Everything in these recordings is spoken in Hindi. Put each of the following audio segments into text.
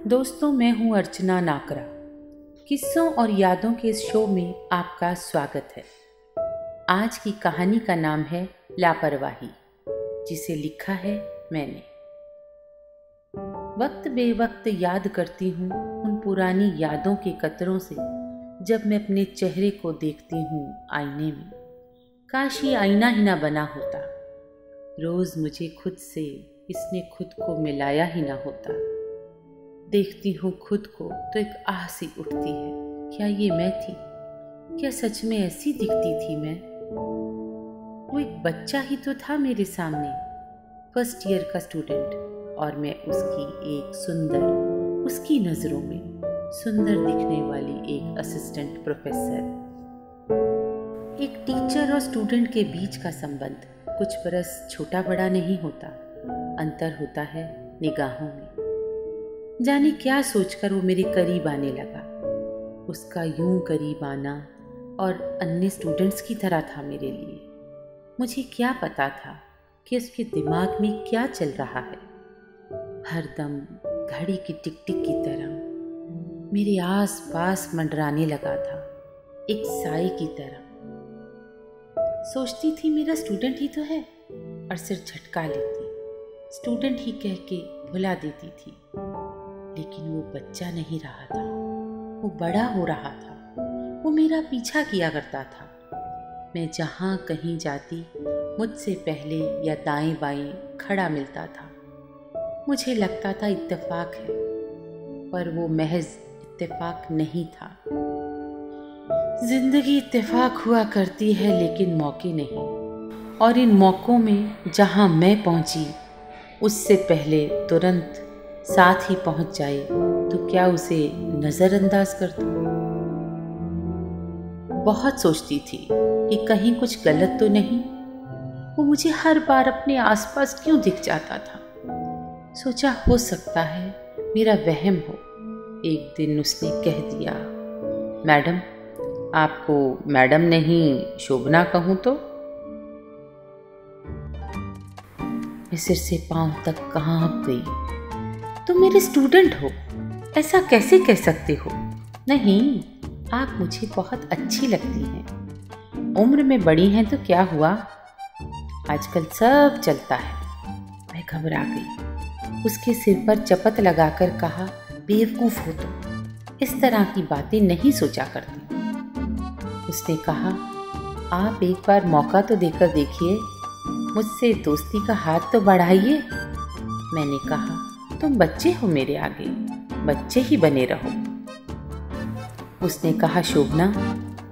दोस्तों, मैं हूँ अर्चना नाकरा। किस्सों और यादों के इस शो में आपका स्वागत है। आज की कहानी का नाम है लापरवाही, जिसे लिखा है मैंने। वक्त बेवक्त याद करती हूँ उन पुरानी यादों के कतरों से, जब मैं अपने चेहरे को देखती हूँ आईने में। काश ये आईना ही ना बना होता, रोज मुझे खुद से इसने खुद को मिलाया ही ना होता। देखती हूँ खुद को तो एक आह सी उठती है, क्या ये मैं थी? क्या सच में ऐसी दिखती थी मैं? वो एक बच्चा ही तो था मेरे सामने, फर्स्ट ईयर का स्टूडेंट, और मैं उसकी एक सुंदर, उसकी नज़रों में सुंदर दिखने वाली एक असिस्टेंट प्रोफेसर। एक टीचर और स्टूडेंट के बीच का संबंध कुछ बरस छोटा बड़ा नहीं होता, अंतर होता है निगाहों में। जाने क्या सोचकर वो मेरे करीब आने लगा। उसका यूं करीब आना और अन्य स्टूडेंट्स की तरह था मेरे लिए। मुझे क्या पता था कि उसके दिमाग में क्या चल रहा है। हरदम घड़ी की टिक टिक की तरह मेरे आस पास मंडराने लगा था, एक साए की तरह। सोचती थी मेरा स्टूडेंट ही तो है, और सिर झटका लेती, स्टूडेंट ही कह के भुला देती थी। लेकिन वो बच्चा नहीं रहा था, वो बड़ा हो रहा था। वो मेरा पीछा किया करता था। मैं जहाँ कहीं जाती मुझसे पहले या दाएं बाएं खड़ा मिलता था। मुझे लगता था इत्तेफाक है, पर वो महज इत्तेफाक नहीं था। जिंदगी इत्तेफाक हुआ करती है, लेकिन मौके नहीं। और इन मौक़ों में जहाँ मैं पहुँची, उससे पहले तुरंत साथ ही पहुंच जाए तो क्या उसे नज़रअंदाज कर दूं? बहुत सोचती थी कि कहीं कुछ गलत तो नहीं। वो मुझे हर बार अपने आसपास क्यों दिख जाता था। सोचा हो सकता है मेरा वहम हो। एक दिन उसने कह दिया, मैडम, आपको मैडम नहीं शोभना कहूं तो? मैं सिर से पांव तक कांप गई। तुम मेरे स्टूडेंट हो, ऐसा कैसे कह सकते हो? नहीं, आप मुझे बहुत अच्छी लगती हैं। उम्र में बड़ी हैं तो क्या हुआ, आजकल सब चलता है। मैं घबरा गई। उसके सिर पर चपत लगाकर कहा, बेवकूफ़ हो तुम, इस तरह की बातें नहीं सोचा करती। उसने कहा, आप एक बार मौका तो देकर देखिए, मुझसे दोस्ती का हाथ तो बढ़ाइए। मैंने कहा, तुम बच्चे हो मेरे आगे, बच्चे ही बने रहो। उसने कहा, शोभना,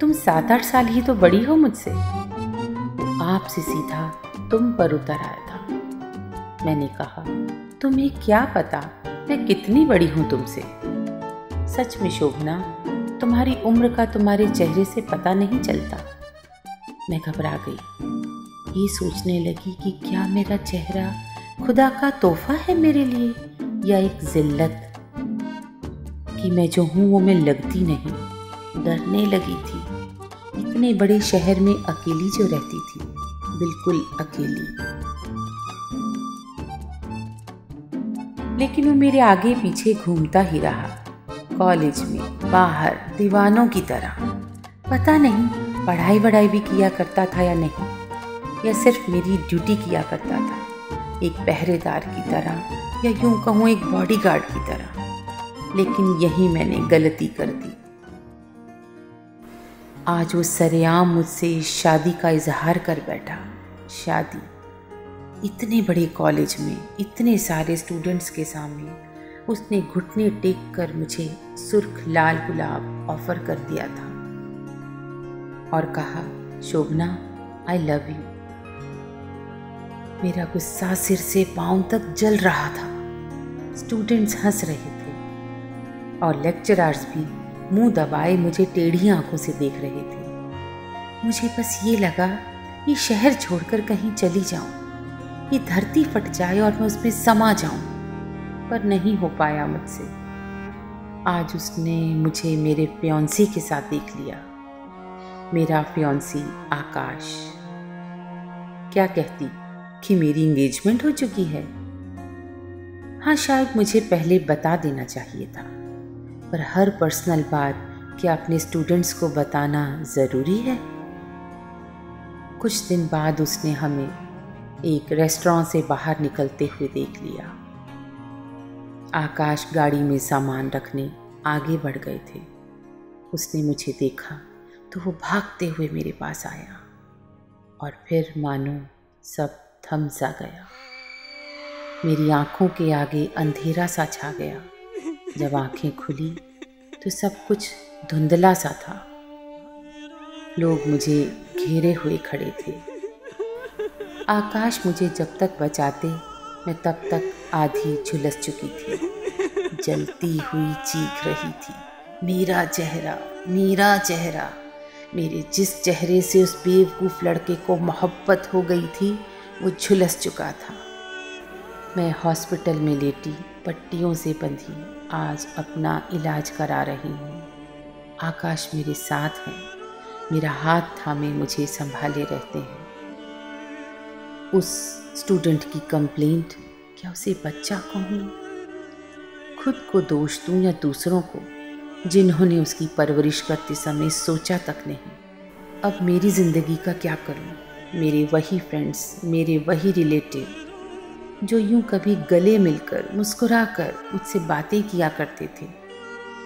तुम 7-8 साल ही तो बड़ी हो मुझसे। वो आपसे सीधा तुम पर उतर आया था। मैंने कहा, तुम्हें क्या पता मैं कितनी बड़ी हूं तुमसे। सच में शोभना, तुम्हारी उम्र का तुम्हारे चेहरे से पता नहीं चलता। मैं घबरा गई। ये सोचने लगी कि क्या मेरा चेहरा खुदा का तोहफा है मेरे लिए, या एक जिल्लत कि मैं जो हूँ वो मैं लगती नहीं। डरने लगी थी। इतने बड़े शहर में अकेली जो रहती थी, बिल्कुल अकेली। लेकिन वो मेरे आगे पीछे घूमता ही रहा, कॉलेज में, बाहर, दीवानों की तरह। पता नहीं पढ़ाई वढ़ाई भी किया करता था या नहीं, या सिर्फ मेरी ड्यूटी किया करता था, एक पहरेदार की तरह, या यूं कहूँ एक बॉडीगार्ड की तरह। लेकिन यही मैंने गलती कर दी। आज वो सरेआम मुझसे शादी का इजहार कर बैठा। शादी, इतने बड़े कॉलेज में, इतने सारे स्टूडेंट्स के सामने उसने घुटने टेक कर मुझे सुर्ख लाल गुलाब ऑफर कर दिया था और कहा, शोभना, आई लव यू। मेरा गुस्सा सिर से पांव तक जल रहा था। स्टूडेंट्स हंस रहे थे और लेक्चरर्स भी मुंह दबाए मुझे टेढ़ी आंखों से देख रहे थे। मुझे बस ये लगा, ये शहर छोड़कर कहीं चली जाऊं, ये धरती फट जाए और मैं उसमें समा जाऊं, पर नहीं हो पाया मुझसे। आज उसने मुझे मेरे फियांसी के साथ देख लिया। मेरा फियांसी आकाश। क्या कहती कि मेरी एंगेजमेंट हो चुकी है? हाँ, शायद मुझे पहले बता देना चाहिए था, पर हर पर्सनल बात क्या अपने स्टूडेंट्स को बताना ज़रूरी है? कुछ दिन बाद उसने हमें एक रेस्टोरेंट से बाहर निकलते हुए देख लिया। आकाश गाड़ी में सामान रखने आगे बढ़ गए थे। उसने मुझे देखा तो वो भागते हुए मेरे पास आया और फिर मानो सब थम सा गया। मेरी आंखों के आगे अंधेरा सा छा गया। जब आंखें खुली तो सब कुछ धुंधला सा था। लोग मुझे घेरे हुए खड़े थे। आकाश मुझे जब तक बचाते मैं तब तक आधी झुलस चुकी थी। जलती हुई चीख रही थी, मेरा चेहरा, मेरा चेहरा। मेरे जिस चेहरे से उस बेवकूफ़ लड़के को मोहब्बत हो गई थी वो झुलस चुका था। मैं हॉस्पिटल में लेटी, पट्टियों से बंधी, आज अपना इलाज करा रही हूँ। आकाश मेरे साथ है, मेरा हाथ थामे मुझे संभाले रहते हैं। उस स्टूडेंट की कंप्लेंट, क्या उसे बच्चा कहूँ? खुद को दोष दूँ या दूसरों को, जिन्होंने उसकी परवरिश करते समय सोचा तक नहीं? अब मेरी ज़िंदगी का क्या करूँ? मेरे वही फ्रेंड्स, मेरे वही रिलेटिव जो यूं कभी गले मिलकर मुस्कुराकर मुझसे बातें किया करते थे,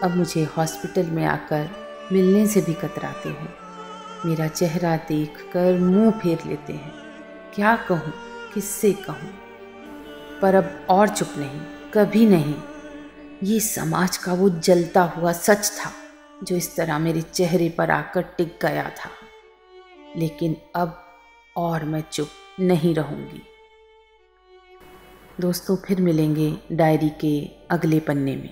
अब मुझे हॉस्पिटल में आकर मिलने से भी कतराते हैं। मेरा चेहरा देखकर मुंह फेर लेते हैं। क्या कहूँ, किससे कहूँ? पर अब और चुप नहीं, कभी नहीं। ये समाज का वो जलता हुआ सच था जो इस तरह मेरे चेहरे पर आकर टिक गया था। लेकिन अब और मैं चुप नहीं रहूँगी। दोस्तों, फिर मिलेंगे डायरी के अगले पन्ने में।